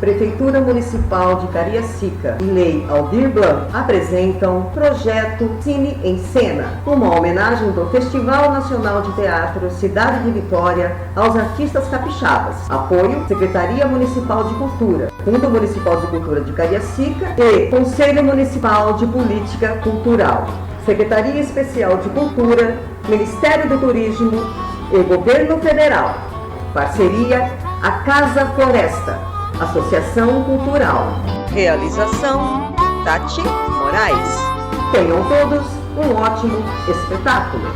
Prefeitura Municipal de Cariacica e Lei Aldir Blanc apresentam Projeto Cine em Cena, uma homenagem do Festival Nacional de Teatro Cidade de Vitória aos artistas capixabas. Apoio Secretaria Municipal de Cultura, Fundo Municipal de Cultura de Cariacica e Conselho Municipal de Política Cultural, Secretaria Especial de Cultura, Ministério do Turismo e Governo Federal. Parceria A Casa Floresta, Associação Cultural. Realização Tati Moraes. Tenham todos um ótimo espetáculo.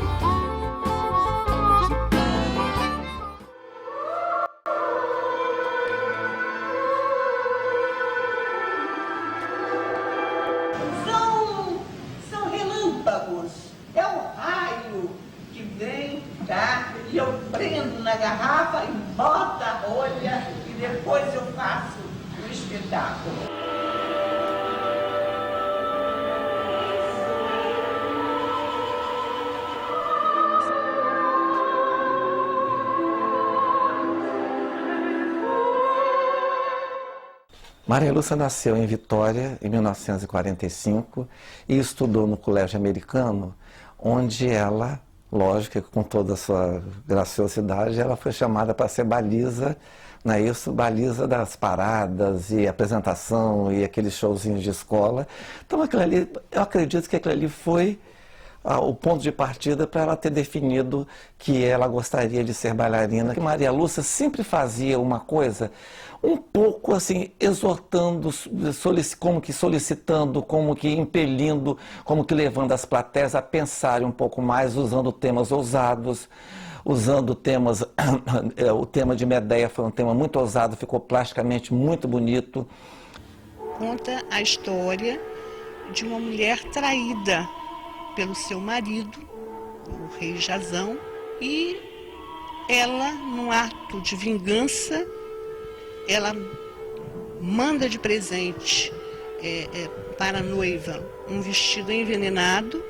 São relâmpagos. É o raio que vem, tá? E eu prendo na garrafa e boto a rolha e depois eu faço o espetáculo. Maria Lúcia nasceu em Vitória em 1945 e estudou no Colégio Americano, onde ela, lógico, com toda a sua graciosidade, ela foi chamada para ser baliza, não é isso? Baliza das paradas e apresentação e aqueles showzinhos de escola. Então, aquilo ali, eu acredito que aquilo ali foi o ponto de partida para ela ter definido que ela gostaria de ser bailarina. Maria Lúcia sempre fazia uma coisa um pouco assim, exortando, como que solicitando, como que impelindo, como que levando as plateias a pensarem um pouco mais, usando temas ousados, usando temas, o tema de Medéia foi um tema muito ousado, ficou plasticamente muito bonito. Conta a história de uma mulher traída pelo seu marido, o rei Jazão, e ela, num ato de vingança, ela manda de presente para a noiva um vestido envenenado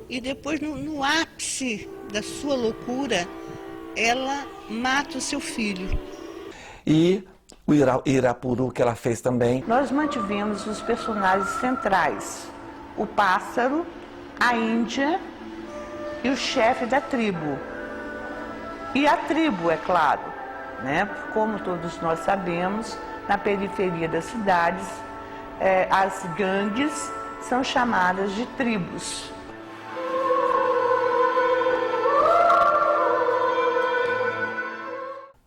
e depois, no ápice da sua loucura, ela mata o seu filho. E o Irapuru que ela fez também. Nós mantivemos os personagens centrais, o pássaro, a Índia e o chefe da tribo. E a tribo, é claro, né? Como todos nós sabemos, na periferia das cidades, as gangues são chamadas de tribos.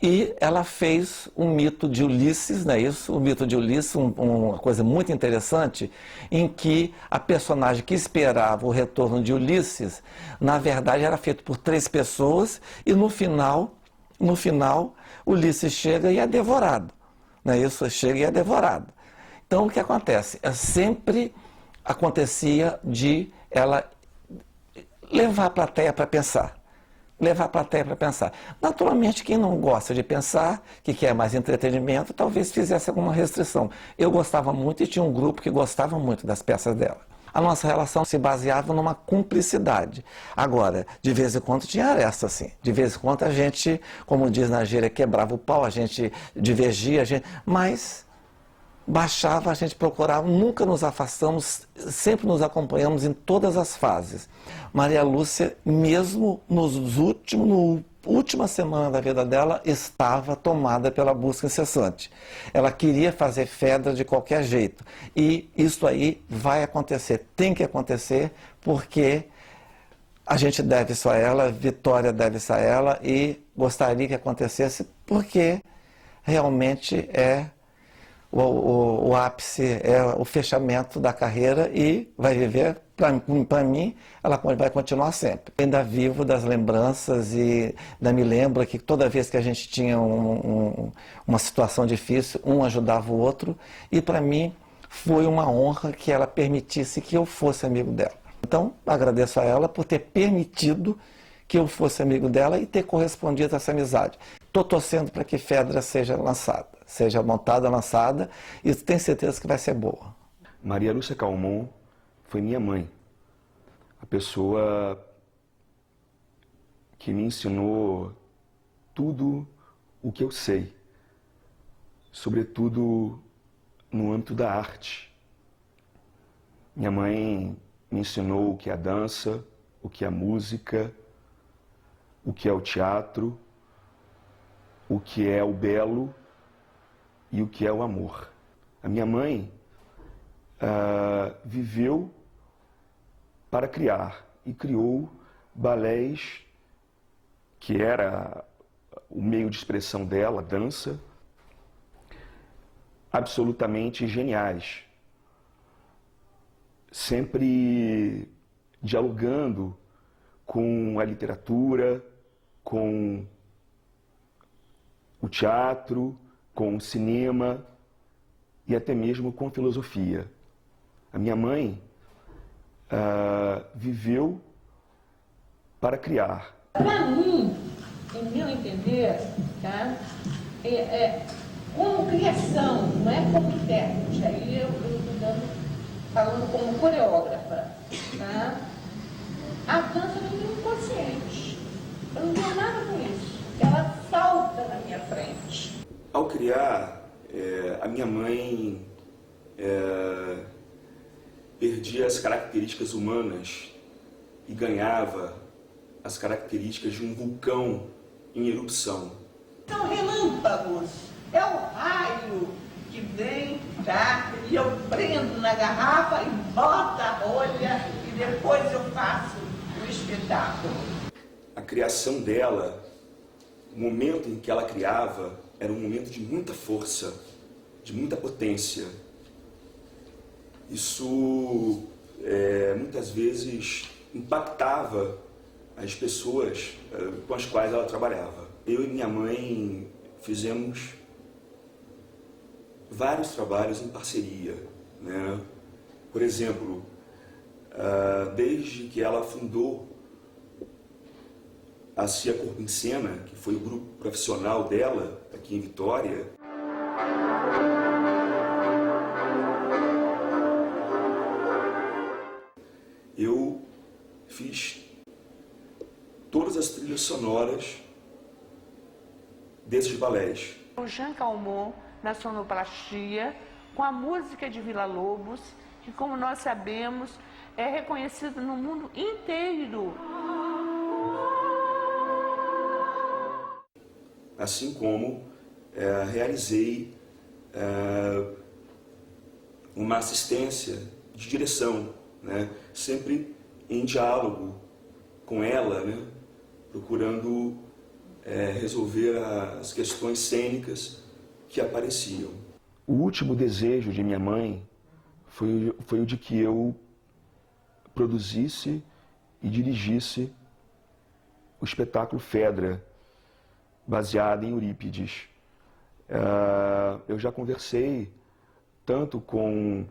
E ela fez um mito de Ulisses, não é isso? O mito de Ulisses, uma coisa muito interessante, em que a personagem que esperava o retorno de Ulisses, na verdade era feito por 3 pessoas e no final, Ulisses chega e é devorado, não é isso? Chega e é devorado. Então o que acontece? Sempre acontecia de ela levar a plateia para pensar. Levar a plateia para pensar. Naturalmente, quem não gosta de pensar, que quer mais entretenimento, talvez fizesse alguma restrição. Eu gostava muito e tinha um grupo que gostava muito das peças dela. A nossa relação se baseava numa cumplicidade. Agora, de vez em quando tinha essa, assim. De vez em quando a gente, como diz na gíria, quebrava o pau, a gente divergia, mas baixava, a gente procurava, nunca nos afastamos, sempre nos acompanhamos em todas as fases. Maria Lúcia, mesmo na última semana da vida dela, estava tomada pela busca incessante. Ela queria fazer Fedra de qualquer jeito. E isso aí vai acontecer, tem que acontecer, porque a gente deve isso a ela, Vitória deve isso a ela, e gostaria que acontecesse, porque realmente é o ápice, é o fechamento da carreira e vai viver, para mim, ela vai continuar sempre. Ainda vivo das lembranças e ainda me lembro que toda vez que a gente tinha uma situação difícil, um ajudava o outro e para mim foi uma honra que ela permitisse que eu fosse amigo dela. Então, agradeço a ela por ter permitido que eu fosse amigo dela e ter correspondido a essa amizade. Estou torcendo para que Fedra seja lançada, seja montada, lançada, e tenho certeza que vai ser boa. Maria Lúcia Calmon foi minha mãe, a pessoa que me ensinou tudo o que eu sei sobretudo no âmbito da arte. Minha mãe me ensinou o que é a dança, o que é a música, o que é o teatro, o que é o belo e o que é o amor. A minha mãe viveu para criar e criou balés, que era o meio de expressão dela, a dança, absolutamente geniais, sempre dialogando com a literatura, com o teatro, com o cinema e até mesmo com a filosofia. A minha mãe viveu para criar. Para mim, em meu entender, tá? Como criação, não é como intérprete. Aí eu estou falando como coreógrafa. Tá? A dança não tem inconsciente. Eu não tenho nada com isso. Ela salta na minha frente. Ao criar, a minha mãe perdia as características humanas e ganhava as características de um vulcão em erupção. São relâmpagos, é o raio que vem, tá? E eu prendo na garrafa e boto a rolha e depois eu faço o espetáculo. A criação dela, o momento em que ela criava, era um momento de muita força, de muita potência. Isso muitas vezes impactava as pessoas com as quais ela trabalhava. Eu e minha mãe fizemos vários trabalhos em parceria, né? Por exemplo, desde que ela fundou a Cia Corpo em Cena, que foi o grupo profissional dela aqui em Vitória, eu fiz todas as trilhas sonoras desses balés. O Jean Calment na sonoplastia, com a música de Villa-Lobos, que, como nós sabemos, é reconhecido no mundo inteiro. Assim como realizei uma assistência de direção, né? Sempre em diálogo com ela, né? Procurando resolver as questões cênicas que apareciam. O último desejo de minha mãe foi o de que eu produzisse e dirigisse o espetáculo Fedra, baseado em Eurípides. Eu já conversei tanto com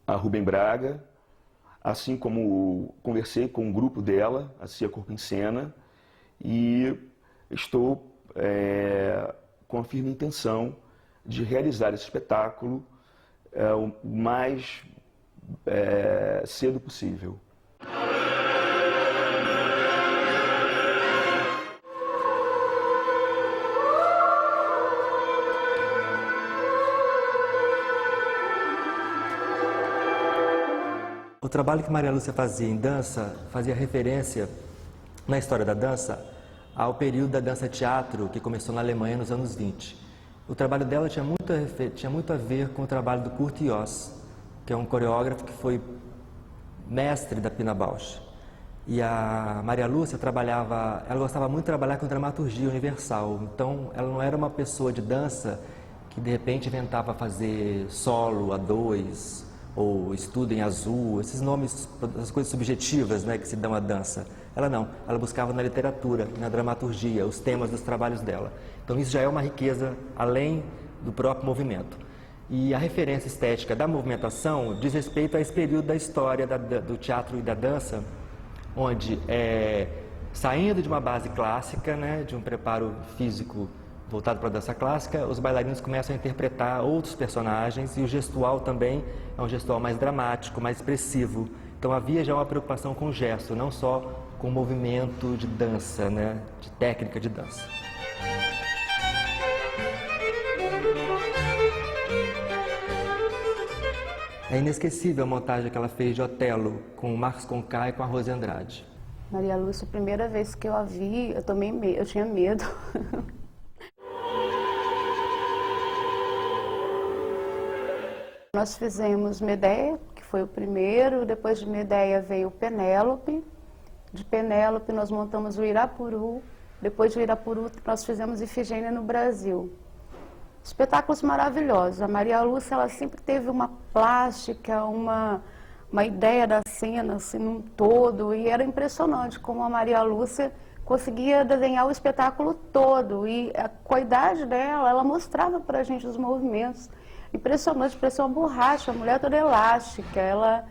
a Rubem Braga, assim como conversei com o grupo dela, a Cia Corpo em Cena, e estou com a firme intenção de realizar esse espetáculo o mais cedo possível. O trabalho que Maria Lúcia fazia em dança fazia referência, na história da dança, ao período da dança-teatro que começou na Alemanha nos anos 20. O trabalho dela tinha muito a ver com o trabalho do Kurt Jooss, que é um coreógrafo que foi mestre da Pina Bausch. E a Maria Lúcia ela gostava muito de trabalhar com dramaturgia universal. Então, ela não era uma pessoa de dança que de repente inventava fazer solo a dois, ou estudo em azul, esses nomes, as coisas subjetivas, né, que se dão à dança. Ela não, ela buscava na literatura, na dramaturgia, os temas dos trabalhos dela. Então isso já é uma riqueza além do próprio movimento. E a referência estética da movimentação diz respeito a esse período da história do teatro e da dança, onde, saindo de uma base clássica, né, de um preparo físico voltado para a dança clássica, os bailarinos começam a interpretar outros personagens e o gestual também é um gestual mais dramático, mais expressivo. Então havia já uma preocupação com o gesto, não só com o movimento de dança, né, de técnica de dança. É inesquecível a montagem que ela fez de Otelo com o Marcos Conká e com a Rose Andrade. Maria Lúcia, a primeira vez que eu a vi, eu tinha medo. Nós fizemos Medeia, que foi o primeiro, depois de Medeia veio Penélope. De Penélope nós montamos o Irapuru, depois de Irapuru nós fizemos Ifigênia no Brasil. Espetáculos maravilhosos. A Maria Lúcia, ela sempre teve uma plástica, uma ideia da cena, assim, num todo, e era impressionante como a Maria Lúcia conseguia desenhar o espetáculo todo, e com a idade dela, ela mostrava pra gente os movimentos. Impressionante, parecia uma borracha, a mulher toda elástica, ela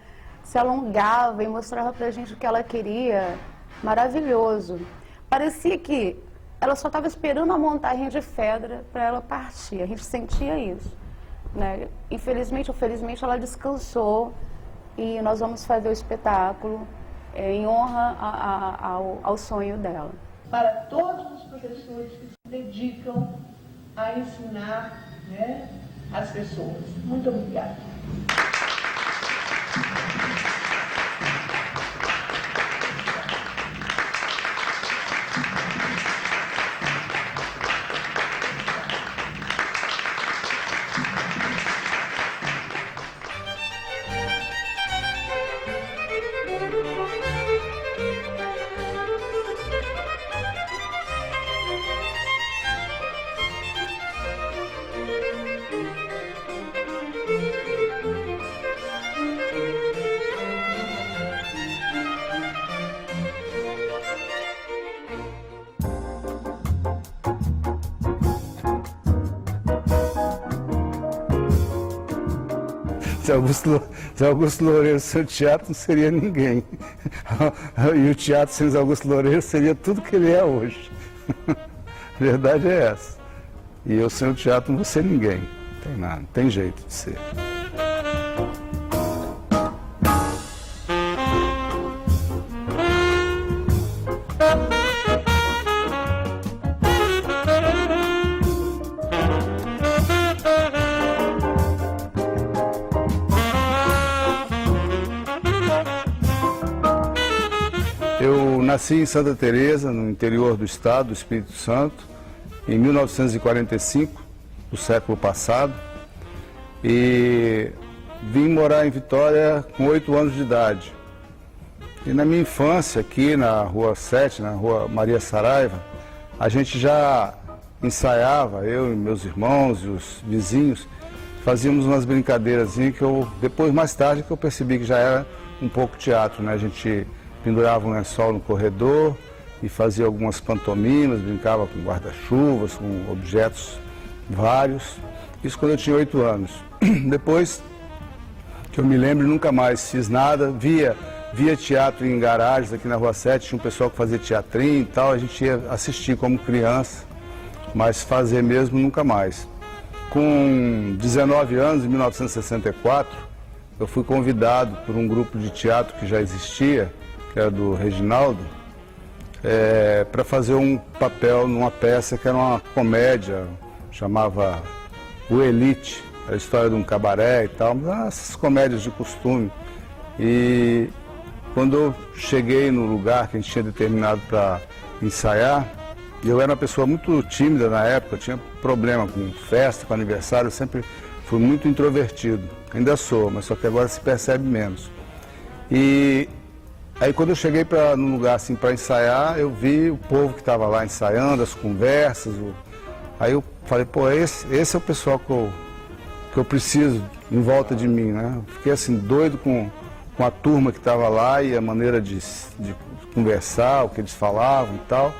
se alongava e mostrava pra gente o que ela queria. Maravilhoso. Parecia que ela só estava esperando a montagem de Fedra para ela partir, a gente sentia isso, né? Infelizmente ou felizmente ela descansou e nós vamos fazer o espetáculo em honra ao sonho dela. Para todos os professores que se dedicam a ensinar, né, as pessoas. Muito obrigada. Se Augusto Loureiro sem o teatro não seria ninguém. E o teatro sem Augusto Loureiro seria tudo que ele é hoje. A verdade é essa. E eu sem o teatro não vou ser ninguém. Não tem nada, não tem jeito de ser. Eu nasci em Santa Teresa, no interior do estado do Espírito Santo, em 1945, do século passado, e vim morar em Vitória com 8 anos de idade. E na minha infância, aqui na Rua 7, na Rua Maria Saraiva, a gente já ensaiava, eu e meus irmãos e os vizinhos, fazíamos umas brincadeiras que eu, depois, mais tarde, que eu percebi que já era um pouco teatro, né? A gente pendurava um lençol no corredor e fazia algumas pantomimas, brincava com guarda-chuvas, com objetos vários. Isso quando eu tinha 8 anos. Depois, que eu me lembro, nunca mais fiz nada. Via teatro em garagens aqui na Rua 7, tinha um pessoal que fazia teatrinho e tal, a gente ia assistir como criança, mas fazer mesmo nunca mais. Com 19 anos, em 1964, eu fui convidado por um grupo de teatro que já existia, que era do Reginaldo, para fazer um papel numa peça que era uma comédia, chamava O Elite, a história de um cabaré e tal, essas comédias de costume. E quando eu cheguei no lugar que a gente tinha determinado para ensaiar, eu era uma pessoa muito tímida na época, eu tinha problema com festa, com aniversário, eu sempre fui muito introvertido. Ainda sou, mas só que agora se percebe menos. E aí quando eu cheguei num lugar assim para ensaiar, eu vi o povo que estava lá ensaiando, as conversas. Aí eu falei, pô, esse é o pessoal que eu preciso em volta de mim, né? Fiquei assim doido com a turma que estava lá e a maneira de conversar, o que eles falavam e tal.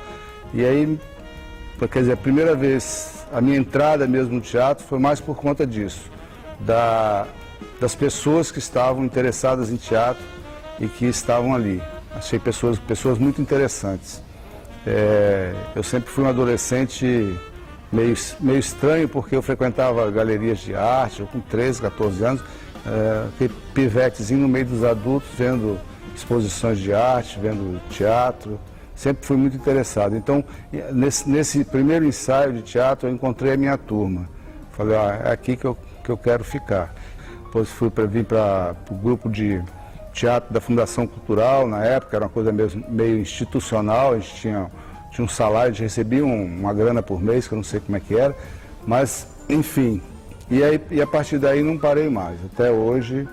E aí, quer dizer, a primeira vez, a minha entrada mesmo no teatro foi mais por conta disso, das pessoas que estavam interessadas em teatro e que estavam ali. Achei pessoas muito interessantes. Eu sempre fui um adolescente meio estranho, porque eu frequentava galerias de arte, eu com 13, 14 anos, aquele pivetezinho no meio dos adultos, vendo exposições de arte, vendo teatro. Sempre fui muito interessado. Então, nesse primeiro ensaio de teatro, eu encontrei a minha turma. Falei, é aqui que eu quero ficar. depois vim para o grupo de teatro da Fundação Cultural, na época era uma coisa meio institucional, a gente tinha um salário, a gente recebia uma grana por mês, que eu não sei como é que era, mas enfim, e a partir daí não parei mais, até hoje,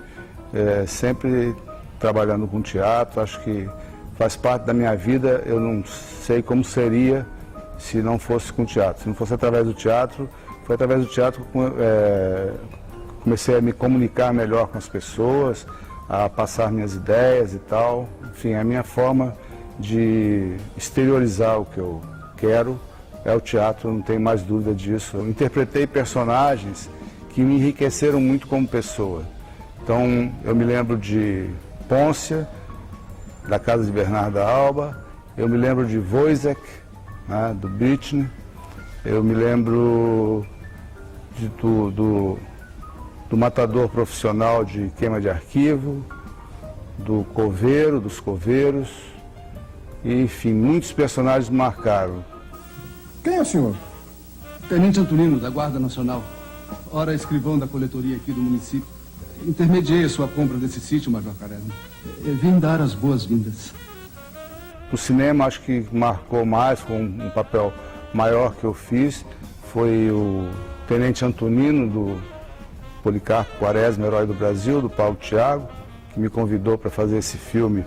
sempre trabalhando com teatro, acho que faz parte da minha vida, eu não sei como seria se não fosse com teatro, se não fosse através do teatro, foi através do teatro que comecei a me comunicar melhor com as pessoas, a passar minhas ideias e tal. Enfim, a minha forma de exteriorizar o que eu quero é o teatro, não tenho mais dúvida disso. Eu interpretei personagens que me enriqueceram muito como pessoa. Então, eu me lembro de Pôncia, da Casa de Bernarda Alba, eu me lembro de Wojciech, né, do Britney, eu me lembro do matador profissional de queima de arquivo, do coveiro, dos coveiros, e, enfim, muitos personagens me marcaram. Quem é o senhor? Tenente Antonino, da Guarda Nacional. Ora, escrivão da coletoria aqui do município. Intermediei a sua compra desse sítio, Major Quaresma. Vim dar as boas-vindas. O cinema, acho que marcou mais, com um papel maior que eu fiz, foi o Tenente Antonino, do Policarpo Quaresma, Herói do Brasil, do Paulo Thiago, que me convidou para fazer esse filme.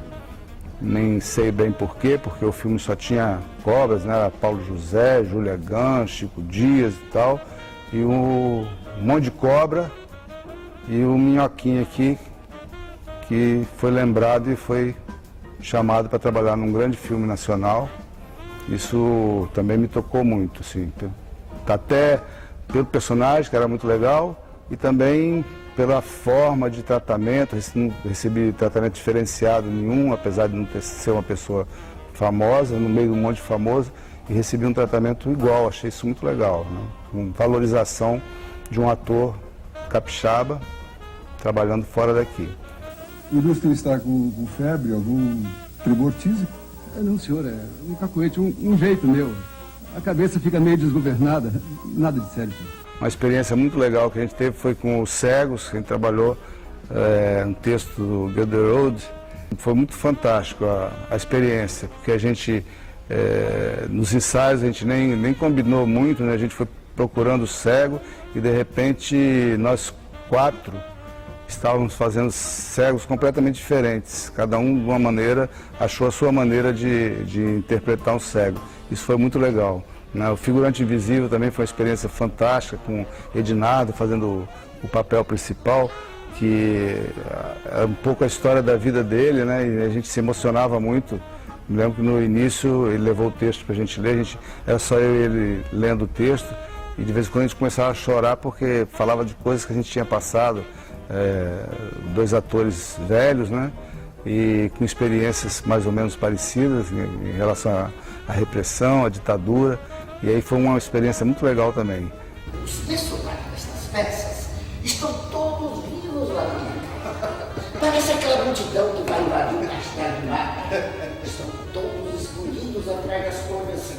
Nem sei bem porquê, porque o filme só tinha cobras, né? Era Paulo José, Júlia Gans, Chico Dias e tal, e um monte de cobra, e o Minhoquinha aqui, que foi lembrado e foi chamado para trabalhar num grande filme nacional. Isso também me tocou muito, assim, até pelo personagem, que era muito legal, e também pela forma de tratamento. Não recebi tratamento diferenciado nenhum, apesar de não ser uma pessoa famosa, no meio de um monte de famoso, e recebi um tratamento igual, achei isso muito legal, né? Uma valorização de um ator capixaba trabalhando fora daqui. O ilustre está com febre, algum tremor tísico? Não, senhor, é um cacoete, um jeito meu. A cabeça fica meio desgovernada, nada de sério, senhor. Uma experiência muito legal que a gente teve foi com os cegos, que a gente trabalhou um texto do Gilderode. Foi muito fantástico a experiência, porque a gente, nos ensaios, a gente nem combinou muito, né? A gente foi procurando o cego e, de repente, nós 4 estávamos fazendo cegos completamente diferentes. Cada um, de uma maneira, achou a sua maneira de interpretar um cego. Isso foi muito legal. O Figurante Invisível também foi uma experiência fantástica, com Edinardo fazendo o papel principal, que é um pouco a história da vida dele, né? E a gente se emocionava muito. Me lembro que no início ele levou o texto para a gente ler, era só eu e ele lendo o texto, e de vez em quando a gente começava a chorar porque falava de coisas que a gente tinha passado, 2 atores velhos, né? E com experiências mais ou menos parecidas em relação à repressão, à ditadura. E aí foi uma experiência muito legal também. Os personagens das peças estão todos vivos lá dentro. Parece aquela multidão que vai invadir o castelo do mar. Estão todos escondidos atrás das folhas.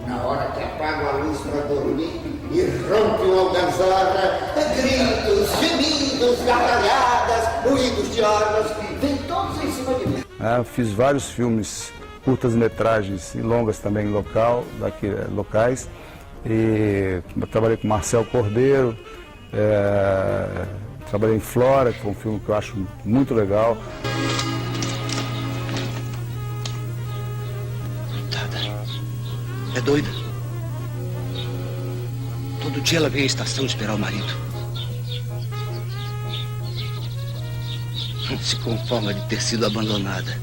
Na hora que apago a luz para dormir e rompe uma algazarra, gritos, gemidos, gargalhadas, ruídos de armas, vem todos em cima de mim. Eu fiz vários filmes, curtas-metragens e longas também locais. E trabalhei com Marcel Cordeiro, trabalhei em Flora, que foi um filme que eu acho muito legal. É doida. Todo dia ela vem à estação esperar o marido. Não se conforma de ter sido abandonada.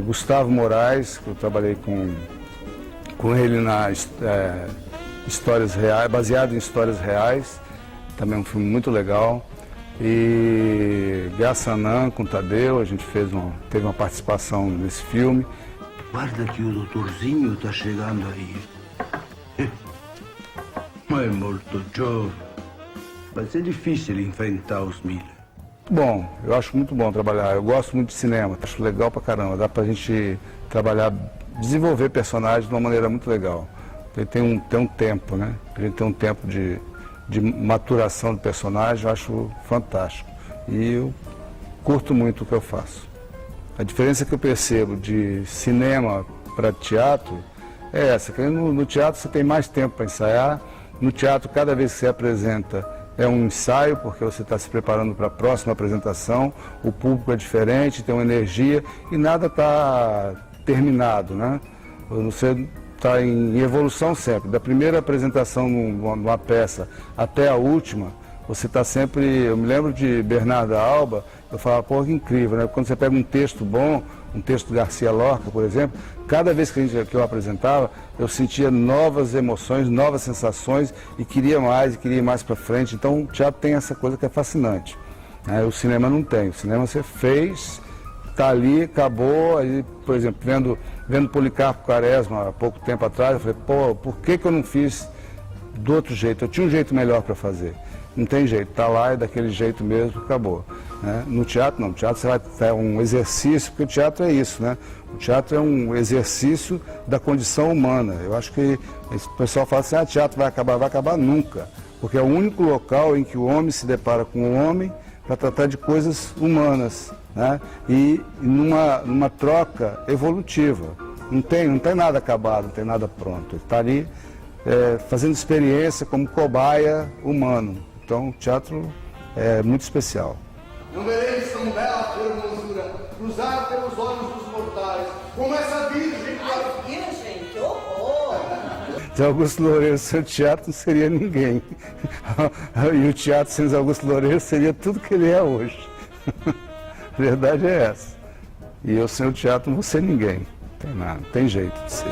Gustavo Moraes, que eu trabalhei com ele na Histórias Reais, baseado em histórias reais. Também um filme muito legal. E Gassanã com Tadeu, a gente teve uma participação nesse filme. Guarda que o doutorzinho está chegando aí. Mas é muito jovem. Vai ser difícil enfrentar os Miller. Bom, eu acho muito bom trabalhar. Eu gosto muito de cinema, acho legal pra caramba. Dá pra gente trabalhar, desenvolver personagens de uma maneira muito legal. Tem um tempo, né? A gente tem um tempo de maturação do personagem, eu acho fantástico. E eu curto muito o que eu faço. A diferença que eu percebo de cinema para teatro é essa, que no teatro você tem mais tempo para ensaiar, no teatro cada vez que você apresenta é um ensaio, porque você está se preparando para a próxima apresentação, o público é diferente, tem uma energia e nada está terminado, né? Você está em evolução sempre, da primeira apresentação numa peça até a última, você está sempre... Eu me lembro de Bernarda Alba, eu falava, pô, que incrível, né? Quando você pega um texto bom, um texto do Garcia Lorca, por exemplo, cada vez que eu apresentava, eu sentia novas emoções, novas sensações e queria ir mais para frente. Então o teatro tem essa coisa que é fascinante, né? O cinema não tem. O cinema você fez, está ali, acabou. Aí, por exemplo, vendo Policarpo Quaresma há pouco tempo atrás, eu falei, pô, por que eu não fiz do outro jeito? Eu tinha um jeito melhor para fazer. Não tem jeito, está lá, é daquele jeito mesmo, acabou. Né? No teatro, não. No teatro você vai ter um exercício, porque o teatro é isso, né? O teatro é um exercício da condição humana. Eu acho que o pessoal fala assim, teatro vai acabar nunca. Porque é o único local em que o homem se depara com o homem para tratar de coisas humanas, né? E numa troca evolutiva. Não tem nada acabado, não tem nada pronto. Ele está ali fazendo experiência como cobaia humano. Então o teatro é muito especial. Não vereis tão bela formosura, cruzada pelos olhos dos mortais, como essa virgem... Virgem, que horror! Se Augusto Loureiro sem o teatro não seria ninguém. E o teatro sem Augusto Loureiro seria tudo que ele é hoje. A verdade é essa. E eu sem o teatro não vou ser ninguém. Não tem nada, não tem jeito de ser.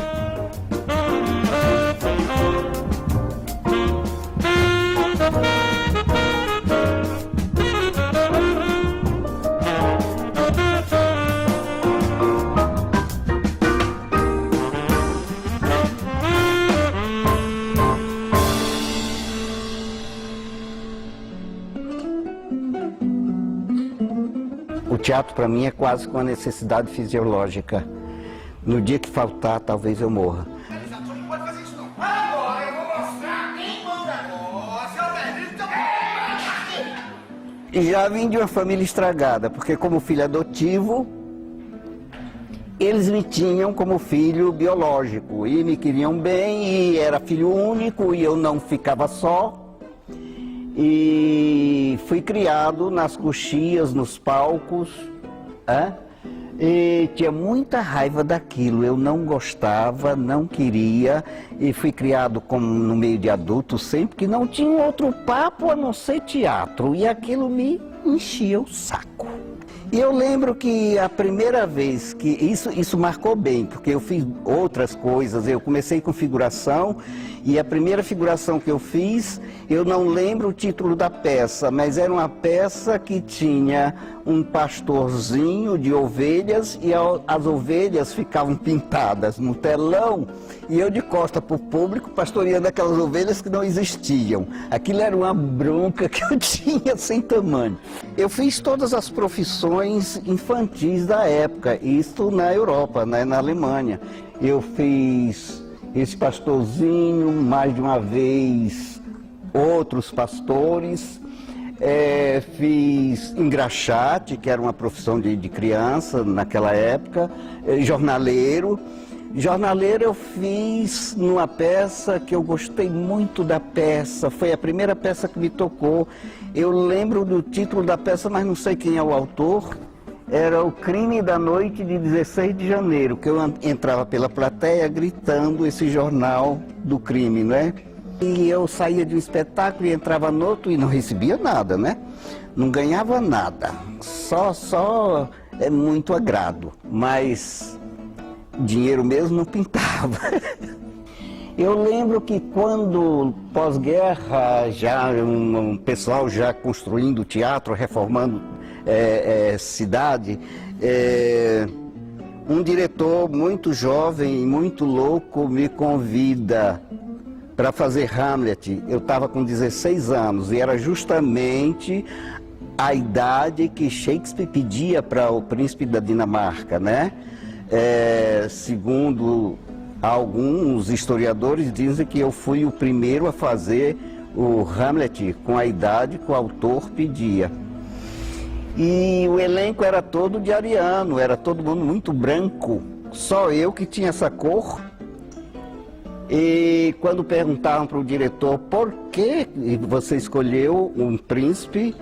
O teatro para mim é quase que uma necessidade fisiológica. No dia que faltar, talvez eu morra. Não pode fazer isso não. Agora eu vou mostrar quem manda. E já vim de uma família estragada, porque como filho adotivo, eles me tinham como filho biológico e me queriam bem, e era filho único e eu não ficava só. E fui criado nas coxias, nos palcos, e tinha muita raiva daquilo, eu não gostava, não queria, e fui criado como no meio de adultos sempre, que não tinha outro papo a não ser teatro, e aquilo me enchia o saco. E eu lembro que a primeira vez que isso marcou bem, porque eu fiz outras coisas, eu comecei com figuração, e a primeira figuração que eu fiz, eu não lembro o título da peça, mas era uma peça que tinha um pastorzinho de ovelhas e as ovelhas ficavam pintadas no telão e eu de costa para o público pastoreando aquelas ovelhas que não existiam. Aquilo era uma bronca que eu tinha sem tamanho. Eu fiz todas as profissões infantis da época, isto na Europa, né, na Alemanha. Eu fiz esse pastorzinho, mais de uma vez outros pastores, fiz engraxate, que era uma profissão de criança naquela época, jornaleiro. Jornaleiro eu fiz numa peça que eu gostei muito da peça, foi a primeira peça que me tocou. Eu lembro do título da peça, mas não sei quem é o autor. Era O Crime da Noite de 16 de janeiro, que eu entrava pela plateia gritando esse jornal do crime, né? E eu saía de um espetáculo e entrava no outro e não recebia nada, né? Não ganhava nada, só muito agrado, mas dinheiro mesmo não pintava. Eu lembro que quando, pós-guerra, já um pessoal já construindo teatro, reformando cidade, um diretor muito jovem, muito louco, me convida para fazer Hamlet. Eu estava com 16 anos e era justamente a idade que Shakespeare pedia para o príncipe da Dinamarca, né? Segundo alguns historiadores, dizem que eu fui o primeiro a fazer o Hamlet com a idade que o autor pedia. E o elenco era todo de ariano, era todo mundo muito branco. Só eu que tinha essa cor. E quando perguntavam para o diretor por que você escolheu um príncipe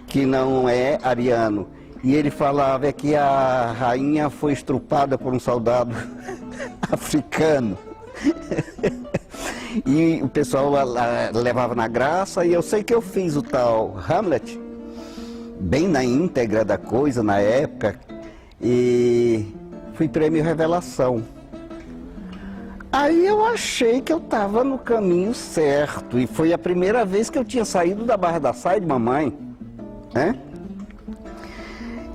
que não é ariano, e ele falava que a rainha foi estrupada por um soldado africano. E o pessoal levava na graça, e eu sei que eu fiz o tal Hamlet, bem na íntegra da coisa na época, e fui prêmio Revelação. Aí eu achei que eu estava no caminho certo, e foi a primeira vez que eu tinha saído da Barra da Saia de mamãe, né?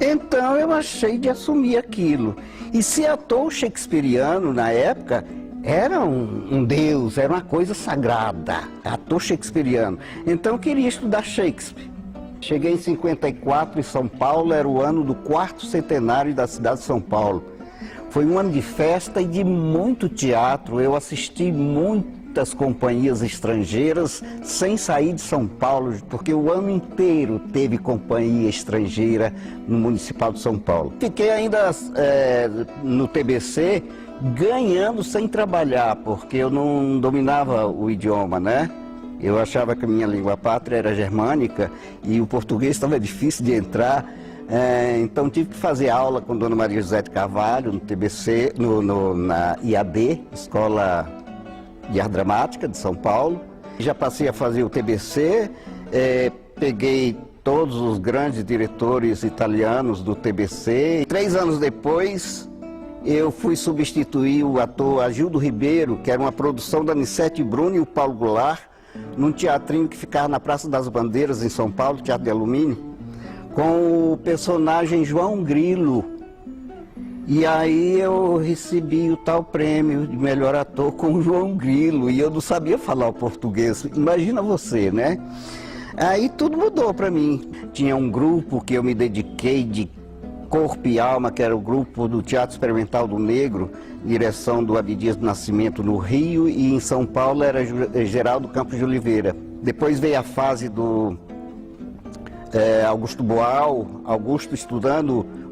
Então eu achei de assumir aquilo. E ser ator shakespeariano na época era um deus, era uma coisa sagrada, ator shakespeariano. Então eu queria estudar Shakespeare. Cheguei em 54 em São Paulo, era o ano do 4º centenário da cidade de São Paulo. Foi um ano de festa e de muito teatro. Eu assisti muitas companhias estrangeiras sem sair de São Paulo, porque o ano inteiro teve companhia estrangeira no Municipal de São Paulo. Fiquei ainda no TBC ganhando sem trabalhar, porque eu não dominava o idioma, né? Eu achava que a minha língua pátria era germânica e o português estava difícil de entrar. Então tive que fazer aula com Dona Maria José de Carvalho no TBC, na IAD, Escola de Arte Dramática de São Paulo. Já passei a fazer o TBC, peguei todos os grandes diretores italianos do TBC. 3 anos depois, eu fui substituir o ator Agildo Ribeiro, que era uma produção da Anissete Bruno e o Paulo Goulart, num teatrinho que ficava na Praça das Bandeiras, em São Paulo, Teatro de Alumínio, com o personagem João Grilo. E aí eu recebi o tal prêmio de melhor ator com o João Grilo, e eu não sabia falar o português, imagina você, né? Aí tudo mudou para mim. Tinha um grupo que eu me dediquei de corpo e alma, que era o grupo do Teatro Experimental do Negro, direção do Abdias do Nascimento no Rio, e em São Paulo era Geraldo Campos de Oliveira. Depois veio a fase do Augusto Boal,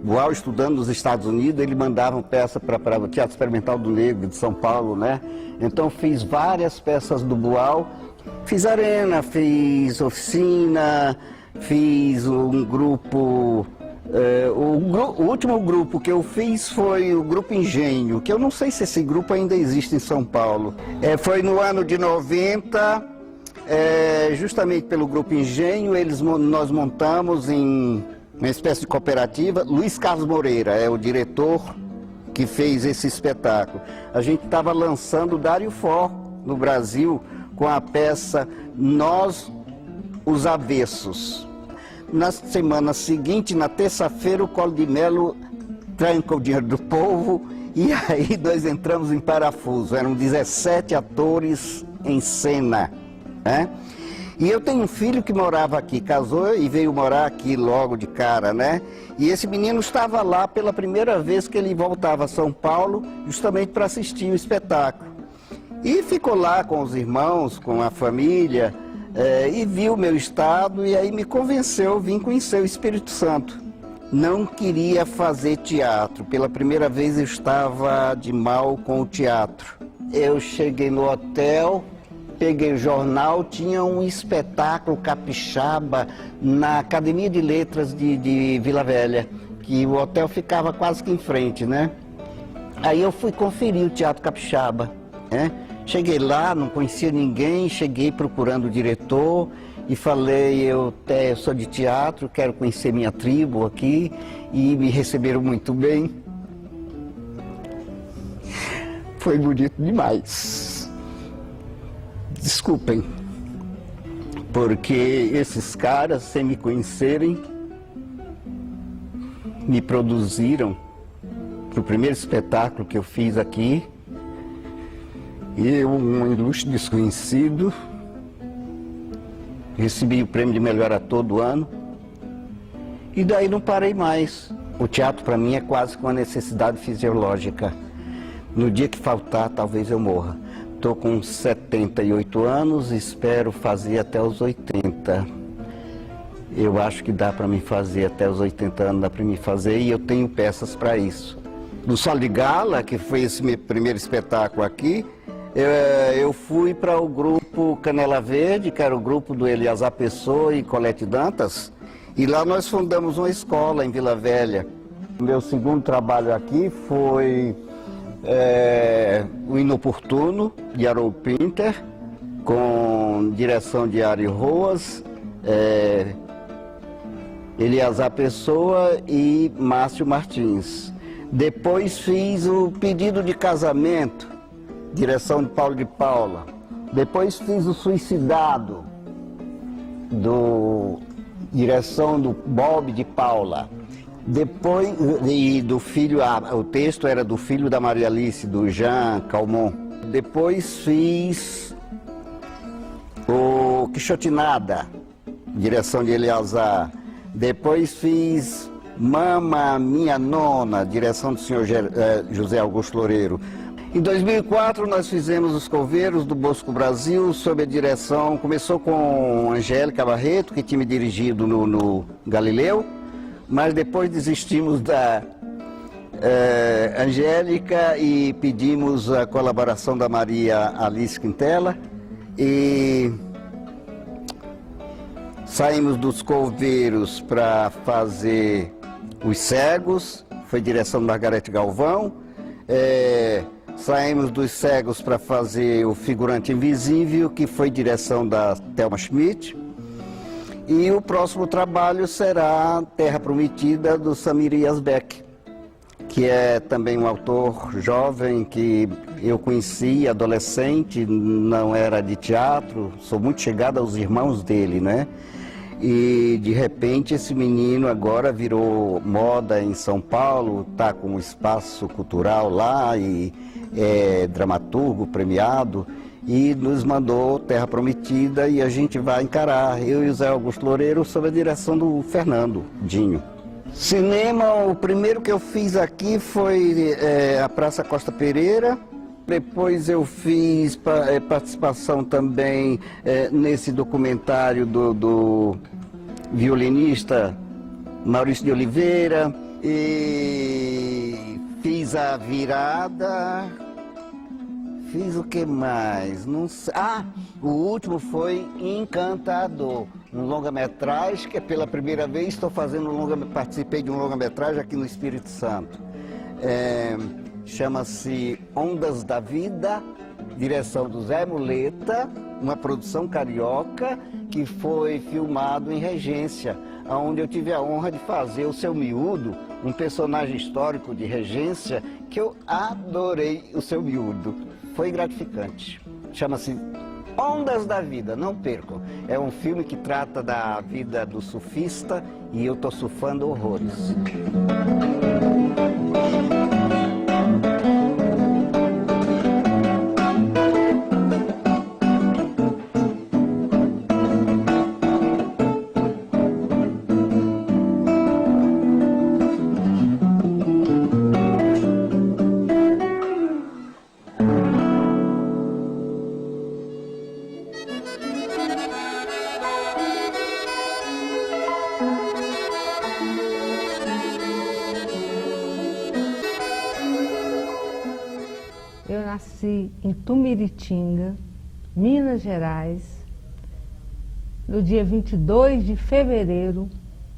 Boal estudando nos Estados Unidos, ele mandava peça para o Teatro Experimental do Negro de São Paulo, né? Então fiz várias peças do Boal, fiz Arena, fiz Oficina, fiz um grupo, o último grupo que eu fiz foi o Grupo Engenho, que eu não sei se esse grupo ainda existe em São Paulo. Foi no ano de 90, justamente pelo Grupo Engenho, nós montamos em uma espécie de cooperativa. Luiz Carlos Moreira é o diretor que fez esse espetáculo. A gente estava lançando Dário Fó no Brasil com a peça Nós, os Avessos. Na semana seguinte, na terça-feira, o Colo de Melo tranca o dinheiro do povo e aí nós entramos em parafuso. Eram 17 atores em cena. Né? E eu tenho um filho que morava aqui, casou e veio morar aqui logo de cara, né? E esse menino estava lá pela primeira vez que ele voltava a São Paulo, justamente para assistir o espetáculo. E ficou lá com os irmãos, com a família, e viu o meu estado, e aí me convenceu, vim conhecer o Espírito Santo. Não queria fazer teatro, pela primeira vez eu estava de mal com o teatro. Eu cheguei no hotel, peguei o jornal, tinha um espetáculo capixaba na Academia de Letras de Vila Velha, que o hotel ficava quase que em frente, né? Aí eu fui conferir o Teatro Capixaba, né? Cheguei lá, não conhecia ninguém, cheguei procurando o diretor e falei, eu sou de teatro, quero conhecer minha tribo aqui, e me receberam muito bem. Foi bonito demais. Desculpem, porque esses caras, sem me conhecerem, me produziram para o primeiro espetáculo que eu fiz aqui. E eu, um ilustre desconhecido, recebi o prêmio de melhor ator do ano. E daí não parei mais. O teatro para mim é quase que uma necessidade fisiológica. No dia que faltar, talvez eu morra. Estou com 78 anos, espero fazer até os 80. eu acho que dá para me fazer até os 80 anos, dá para me fazer, e eu tenho peças para isso. Do Solo de Gala, que foi esse meu primeiro espetáculo aqui, eu fui para o grupo Canela Verde, que era o grupo do Eliasar Pessoa e Colete Dantas, e lá nós fundamos uma escola em Vila Velha. Meu segundo trabalho aqui foi o Inoportuno, de Harold Pinter, com direção de Ari Roas, Eliasar Pessoa e Márcio Martins. Depois fiz o Pedido de Casamento, direção de Paulo de Paula. Depois fiz o Suicidado, direção do Bob de Paula. Depois, e do filho, o texto era do filho da Maria Alice, do Jean Calmon. Depois fiz o Quixotinada, direção de Eliasar. Depois fiz Mama Minha Nona, direção do senhor José Augusto Loureiro. Em 2004 nós fizemos Os Coveiros do Bosco Brasil, sob a direção, começou com Angélica Barreto, que tinha me dirigido no Galileu, mas depois desistimos da Angélica e pedimos a colaboração da Maria Alice Quintela e saímos dos Coveiros para fazer Os Cegos, foi direção de Margarete Galvão. Saímos dos Cegos para fazer O Figurante Invisível, que foi direção da Thelma Schmidt. E o próximo trabalho será Terra Prometida, do Samir Yazbek, que é também um autor jovem que eu conheci, adolescente, não era de teatro, sou muito chegado aos irmãos dele, né? E de repente esse menino agora virou moda em São Paulo, está com um espaço cultural lá e é dramaturgo premiado e nos mandou Terra Prometida e a gente vai encarar, eu e o Zé Augusto Loureiro, sob a direção do Fernando Dinho. Cinema, o primeiro que eu fiz aqui foi a Praça Costa Pereira. Depois eu fiz participação também nesse documentário do violinista Maurício de Oliveira. E fiz A Virada. Fiz o que mais? Não sei. O último foi Encantador, um longa-metragem que pela primeira vez estou fazendo participei de um longa-metragem aqui no Espírito Santo. Chama-se Ondas da Vida, direção do Zé Muleta, uma produção carioca que foi filmado em Regência, onde eu tive a honra de fazer o Seu Miúdo, um personagem histórico de Regência, que eu adorei o Seu Miúdo. Foi gratificante. Chama-se Ondas da Vida, não percam. É um filme que trata da vida do surfista e eu estou surfando horrores. Eu nasci em Tumiritinga, Minas Gerais, no dia 22 de fevereiro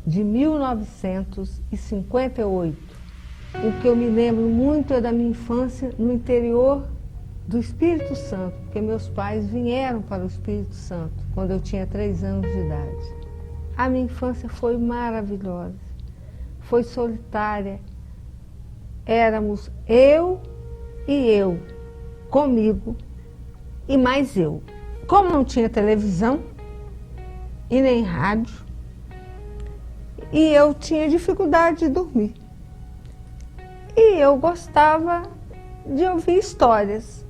de 1958. O que eu me lembro muito é da minha infância no interior do Espírito Santo, porque meus pais vieram para o Espírito Santo quando eu tinha 3 anos de idade. A minha infância foi maravilhosa, foi solitária. Éramos eu e eu, comigo e mais eu. Como não tinha televisão e nem rádio, e eu tinha dificuldade de dormir. E eu gostava de ouvir histórias.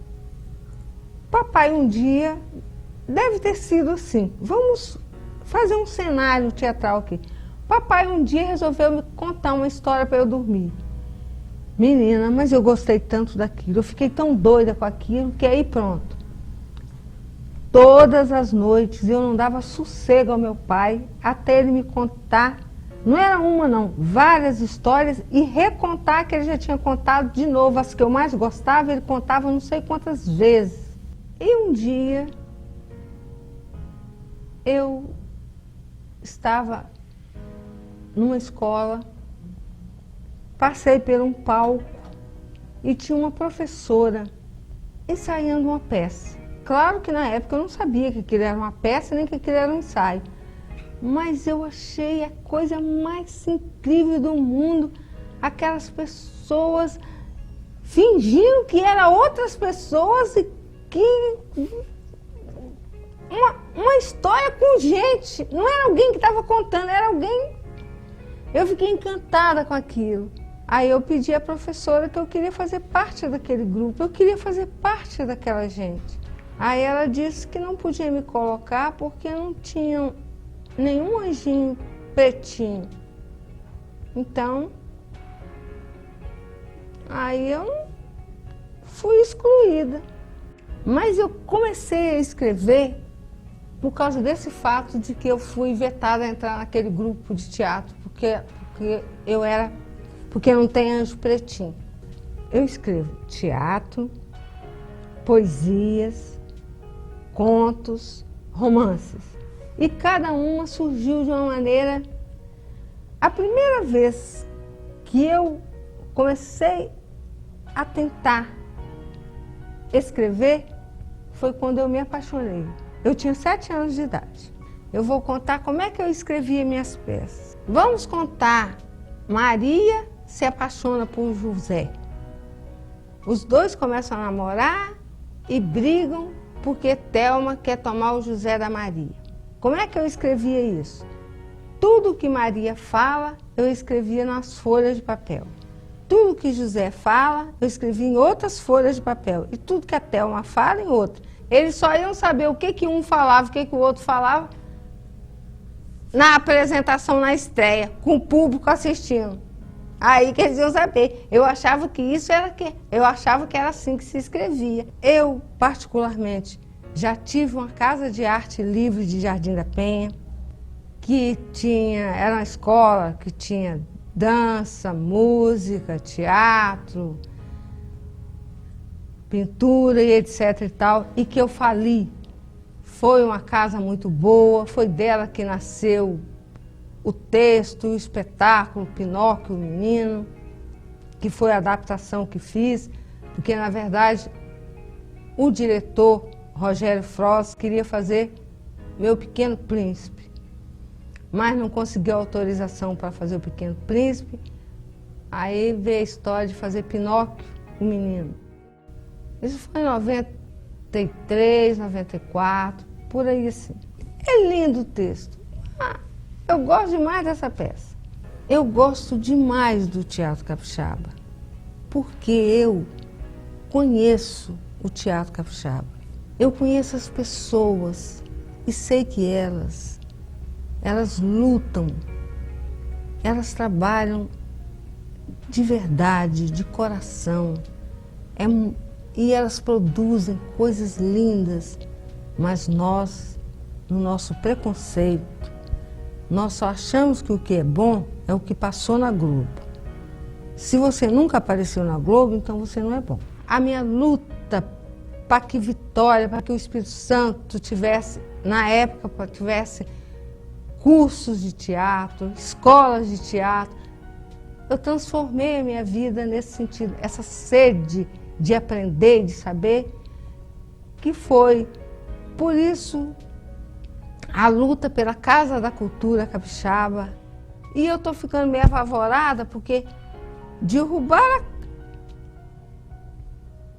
Papai um dia, deve ter sido assim, vamos fazer um cenário teatral aqui. Papai um dia resolveu me contar uma história para eu dormir. Menina, mas eu gostei tanto daquilo, eu fiquei tão doida com aquilo, que aí pronto. todas as noites. Eu não dava sossego ao meu pai até ele me contar, não era uma não, várias histórias, e recontar que ele já tinha contado de novo. As que eu mais gostava, ele contava não sei quantas vezes. E um dia, eu estava numa escola, passei por um palco e tinha uma professora ensaiando uma peça. Claro que na época eu não sabia que aquilo era uma peça nem que aquilo era um ensaio, mas eu achei a coisa mais incrível do mundo, aquelas pessoas fingindo que eram outras pessoas e que... Uma história com gente, não era alguém que estava contando, era alguém... Eu fiquei encantada com aquilo. Aí eu pedi à professora que eu queria fazer parte daquele grupo, eu queria fazer parte daquela gente. Aí ela disse que não podia me colocar porque não tinha nenhum anjinho pretinho. Então, aí eu fui excluída. Mas eu comecei a escrever por causa desse fato de que eu fui vetada a entrar naquele grupo de teatro, porque não tem anjo pretinho. Eu escrevo teatro, poesias, contos, romances. E cada uma surgiu de uma maneira... A primeira vez que eu comecei a tentar escrever foi quando eu me apaixonei. Eu tinha 7 anos de idade. Eu vou contar como é que eu escrevia minhas peças. Vamos contar. Maria se apaixona por José. Os dois começam a namorar e brigam porque Thelma quer tomar o José da Maria. Como é que eu escrevia isso? Tudo que Maria fala, eu escrevia nas folhas de papel. Tudo que José fala, eu escrevia em outras folhas de papel. E tudo que a Thelma fala, em outra. Eles só iam saber o que um falava, o que o outro falava na apresentação, na estreia, com o público assistindo. Aí que eles iam saber. Eu achava que isso era eu achava que era assim que se escrevia. Eu, particularmente, já tive uma casa de arte livre de Jardim da Penha, que era uma escola que tinha dança, música, teatro, pintura e etc e tal, e que eu fali. Foi uma casa muito boa, foi dela que nasceu o texto, o espetáculo Pinóquio, o Menino, que foi a adaptação que fiz, porque na verdade o diretor Rogério Frost queria fazer Meu Pequeno Príncipe, mas não conseguiu autorização para fazer o Pequeno Príncipe, aí veio a história de fazer Pinóquio, o Menino. Isso foi em 93, 94, por aí assim. É lindo o texto. Eu gosto demais dessa peça. Eu gosto demais do Teatro Capixaba, porque eu conheço o Teatro Capixaba. Eu conheço as pessoas e sei que elas lutam, elas trabalham de verdade, de coração. E elas produzem coisas lindas, mas nós, no nosso preconceito, nós só achamos que o que é bom é o que passou na Globo. Se você nunca apareceu na Globo, então você não é bom. A minha luta para que Vitória, para que o Espírito Santo tivesse, na época, tivesse cursos de teatro, escolas de teatro, eu transformei a minha vida nesse sentido, essa sede de aprender, de saber, que foi, por isso, a luta pela Casa da Cultura Capixaba. E eu estou ficando meio apavorada porque derrubaram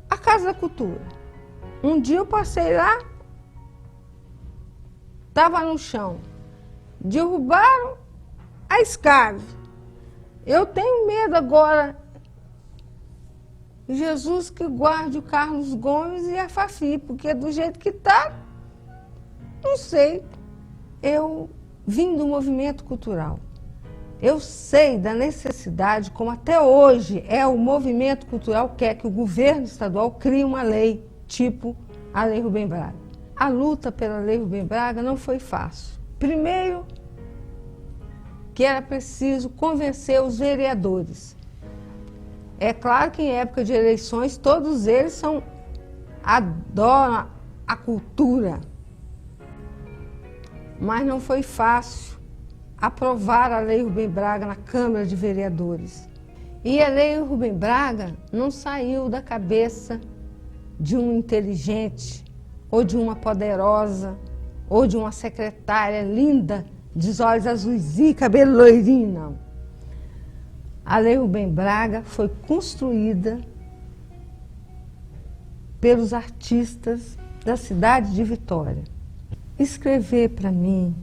a Casa da Cultura. Um dia eu passei lá, estava no chão. Derrubaram a escada. Eu tenho medo agora. Jesus que guarde o Carlos Gomes e a Fafi, porque do jeito que está, não sei. Eu vim do movimento cultural. Eu sei da necessidade, como até hoje é o movimento cultural, quer que o governo estadual crie uma lei, tipo a Lei Rubem Braga. A luta pela Lei Rubem Braga não foi fácil. Primeiro, que era preciso convencer os vereadores. É claro que em época de eleições todos eles adoram a cultura, mas não foi fácil aprovar a Lei Rubem Braga na Câmara de Vereadores. E a Lei Rubem Braga não saiu da cabeça de um inteligente, ou de uma poderosa, ou de uma secretária linda, de olhos azuis e cabelo loirinho, não. A Lei Rubem Braga foi construída pelos artistas da cidade de Vitória. Escrever, para mim,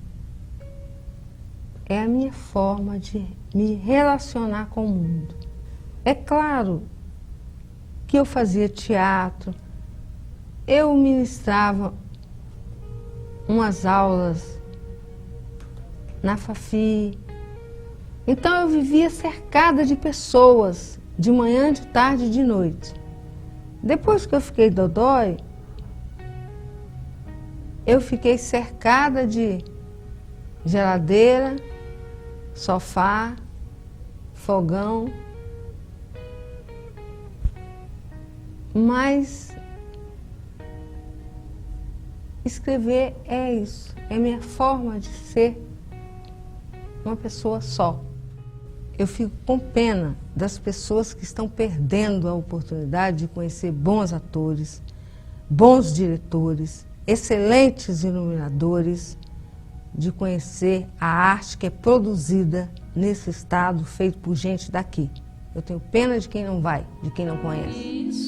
é a minha forma de me relacionar com o mundo. É claro que eu fazia teatro, eu ministrava umas aulas na Fafi. Então eu vivia cercada de pessoas, de manhã, de tarde e de noite. Depois que eu fiquei dodói, eu fiquei cercada de geladeira, sofá, fogão. Mas escrever é isso, é minha forma de ser uma pessoa só. Eu fico com pena das pessoas que estão perdendo a oportunidade de conhecer bons atores, bons diretores, excelentes iluminadores, de conhecer a arte que é produzida nesse estado, feito por gente daqui. Eu tenho pena de quem não vai, de quem não conhece.